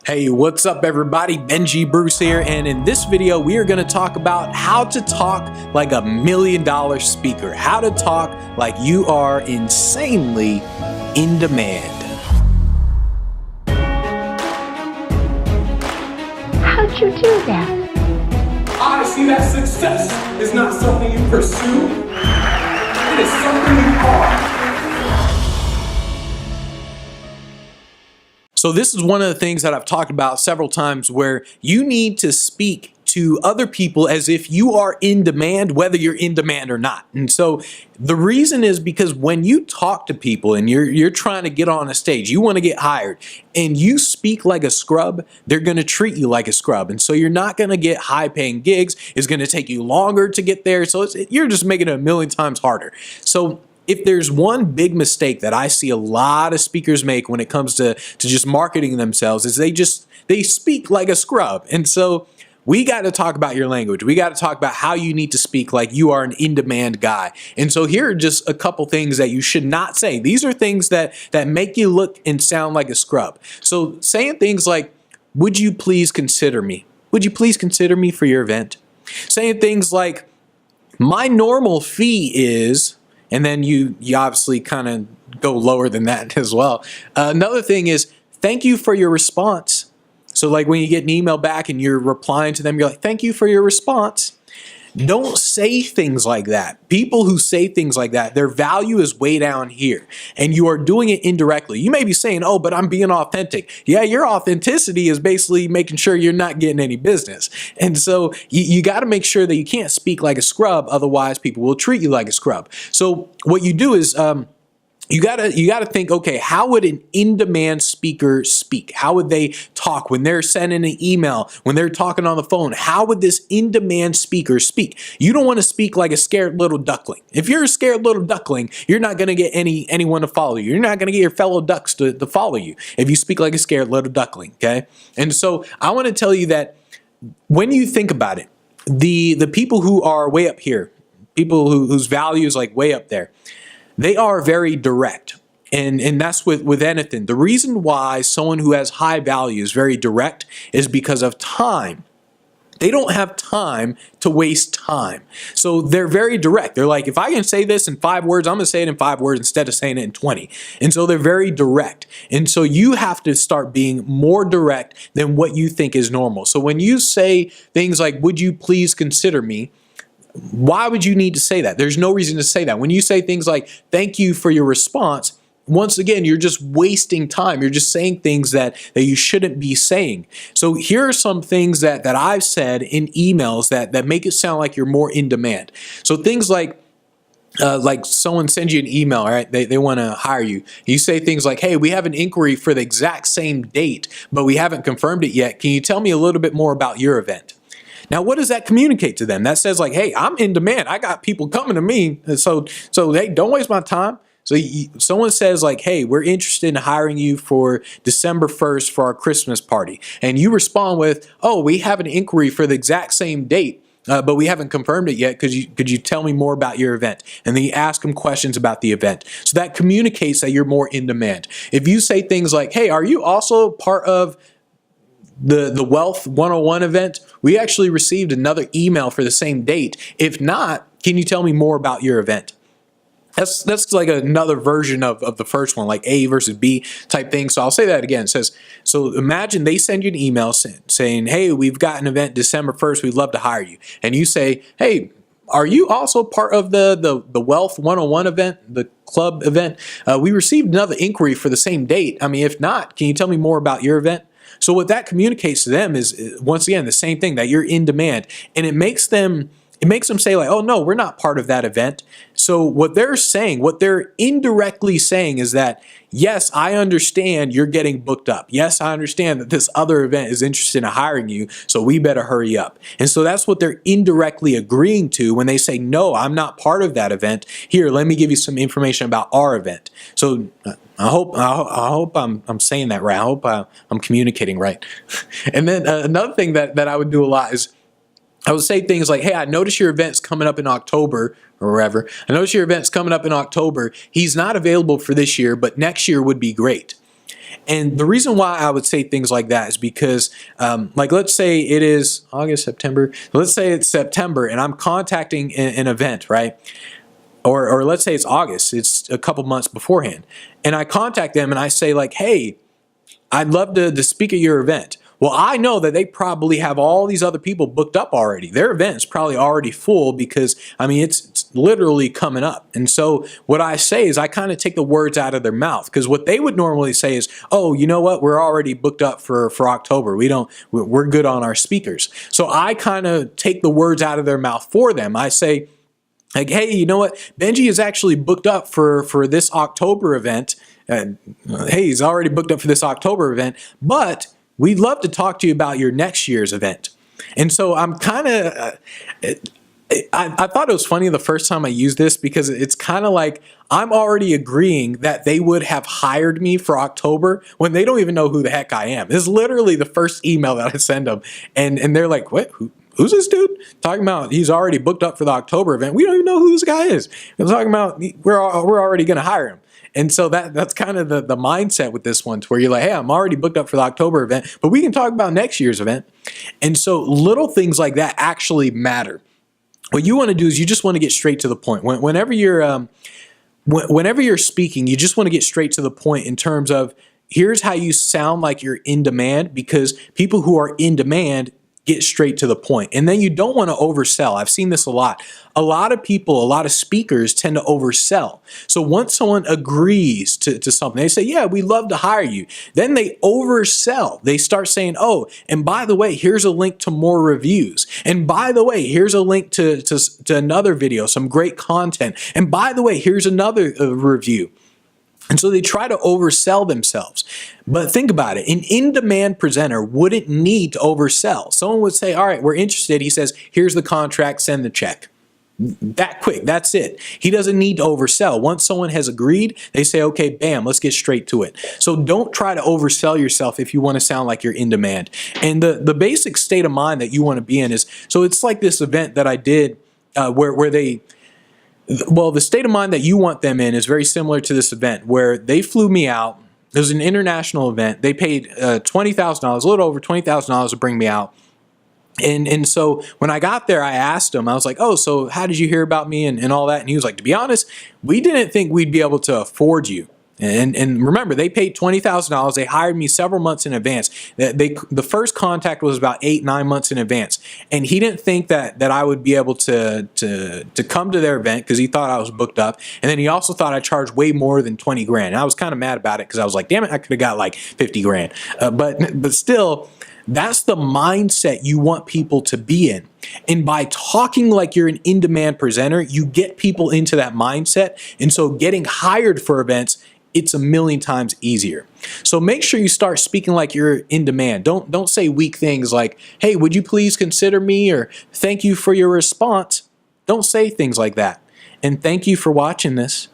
Hey, what's up everybody? Benji Bruce here, and in this video we are going to talk about how to talk like a $1 million speaker, how to talk like you are insanely in demand. How'd you do that? I see that success is not something you pursue, it is something you are. So this is one of the things that I've talked about several times, where you need to speak to other people as if you are in demand, whether you're in demand or not. And so the reason is because when you talk to people and you're trying to get on a stage, you want to get hired, and you speak like a scrub, they're going to treat you like a scrub. And so you're not going to get high paying gigs. It's going to take you longer to get there. So you're just making it a million times harder. So if there's one big mistake that I see a lot of speakers make when it comes to just marketing themselves, is they speak like a scrub. And so we got to talk about your language. We got to talk about how you need to speak like you are an in-demand guy. And so here are just a couple things that you should not say. These are things that make you look and sound like a scrub. So saying things like, would you please consider me? Would you please consider me for your event? Saying things like, my normal fee is... and then you obviously kind of go lower than that as well. Another thing is, thank you for your response. So like when you get an email back and you're replying to them, you're like, thank you for your response. Don't say things like that. People who say things like that, their value is way down here, and you are doing it indirectly. You may be saying, oh, but I'm being authentic. Yeah, your authenticity is basically making sure you're not getting any business. And so you got to make sure that you can't speak like a scrub, otherwise people will treat you like a scrub. So what you do is, you gotta think, okay, how would an in-demand speaker speak? How would they talk when they're sending an email, when they're talking on the phone? How would this in-demand speaker speak? You don't want to speak like a scared little duckling. If you're a scared little duckling, you're not going to get anyone to follow you. You're not going to get your fellow ducks to follow you if you speak like a scared little duckling, okay? And so I want to tell you that when you think about it, the people who are way up here, people whose value is like way up there, they are very direct, and that's with anything. The reason why someone who has high value is very direct is because of time. They don't have time to waste time. So they're very direct. They're like, if I can say this in 5 words, I'm gonna say it in 5 words instead of saying it in 20. And so they're very direct. And so you have to start being more direct than what you think is normal. So when you say things like, would you please consider me? Why would you need to say that? There's no reason to say that. When you say things like, thank you for your response, once again, you're just wasting time. You're just saying things that you shouldn't be saying. So here are some things that I've said in emails that make it sound like you're more in demand. So things like someone sends you an email, right? They want to hire you. You say things like, hey, we have an inquiry for the exact same date, but we haven't confirmed it yet. Can you tell me a little bit more about your event? Now, what does that communicate to them? That says like, hey, I'm in demand. I got people coming to me. So hey, don't waste my time. So someone says like, hey, we're interested in hiring you for December 1st for our Christmas party. And you respond with, oh, we have an inquiry for the exact same date, but we haven't confirmed it yet. Could you tell me more about your event? And then you ask them questions about the event. So that communicates that you're more in demand. If you say things like, hey, are you also part of the Wealth 101 event? We actually received another email for the same date. If not, can you tell me more about your event? That's like another version of the first one, like A versus B type thing. So I'll say that again. It says, so imagine they send you an email saying, hey, we've got an event December 1st. We'd love to hire you. And you say, hey, are you also part of the Wealth 101 event, the club event? We received another inquiry for the same date. I mean, if not, can you tell me more about your event? So what that communicates to them is, once again, the same thing, that you're in demand. And it makes them say like, oh no, we're not part of that event. So what they're saying, what they're indirectly saying is that, yes, I understand you're getting booked up. Yes, I understand that this other event is interested in hiring you, so we better hurry up. And so that's what they're indirectly agreeing to when they say, no, I'm not part of that event. Here, let me give you some information about our event. So I hope I'm saying that right. I hope I'm communicating right. And then another thing that I would do a lot is, I would say things like, hey, I noticed your event's coming up in October, or wherever. I noticed your event's coming up in October. He's not available for this year, but next year would be great. And the reason why I would say things like that is because, like, let's say it is August, September. Let's say it's September and I'm contacting an event, right? Or let's say it's August. It's a couple months beforehand. And I contact them and I say like, hey, I'd love to speak at your event. Well, I know that they probably have all these other people booked up already. Their event's probably already full because, I mean, it's literally coming up. And so what I say is I kind of take the words out of their mouth, because what they would normally say is, oh, you know what? We're already booked up for October. We're good on our speakers. So I kind of take the words out of their mouth for them. I say, like, hey, you know what? Benji is actually booked up for this October event. Hey, he's already booked up for this October event, but we'd love to talk to you about your next year's event. And so I'm kind of, I thought it was funny the first time I used this, because it's kind of like I'm already agreeing that they would have hired me for October when they don't even know who the heck I am. This is literally the first email that I send them. And they're like, what? Who's this dude? Talking about he's already booked up for the October event. We don't even know who this guy is. I'm talking about we're already going to hire him. And so that's kind of the mindset with this one, to where you're like, hey, I'm already booked up for the October event, but we can talk about next year's event. And so little things like that actually matter. What you want to do is you just want to get straight to the point. Whenever you're speaking, you just want to get straight to the point in terms of, here's how you sound like you're in demand, because people who are in demand get straight to the point. And then you don't want to oversell. I've seen this a lot. A lot of people, a lot of speakers tend to oversell. So once someone agrees to something, they say, yeah, we'd love to hire you. Then they oversell. They start saying, oh, and by the way, here's a link to more reviews. And by the way, here's a link to another video, some great content. And by the way, here's another review. And so they try to oversell themselves. But think about it. An in-demand presenter wouldn't need to oversell. Someone would say, all right, we're interested. He says, here's the contract, send the check. That quick, that's it. He doesn't need to oversell. Once someone has agreed, they say, okay, bam, let's get straight to it. So don't try to oversell yourself if you want to sound like you're in demand. And the basic state of mind that you want to be in is, so it's like this event that I did where they... Well, the state of mind that you want them in is very similar to this event, where they flew me out. It was an international event. They paid $20,000, a little over $20,000 to bring me out. And so when I got there, I asked him, I was like, oh, so how did you hear about me and all that? And he was like, to be honest, we didn't think we'd be able to afford you. And remember, they paid $20,000. They hired me several months in advance. The first contact was about 8-9 months in advance, and he didn't think that I would be able to come to their event, because he thought I was booked up. And then he also thought I charged way more than 20 grand. And I was kind of mad about it, because I was like, damn it, I could have got like 50 grand. But still, that's the mindset you want people to be in. And by talking like you're an in-demand presenter, you get people into that mindset. And so getting hired for events, it's a million times easier. So make sure you start speaking like you're in demand. Don't say weak things like, hey, would you please consider me, or thank you for your response. Don't say things like that. And thank you for watching this.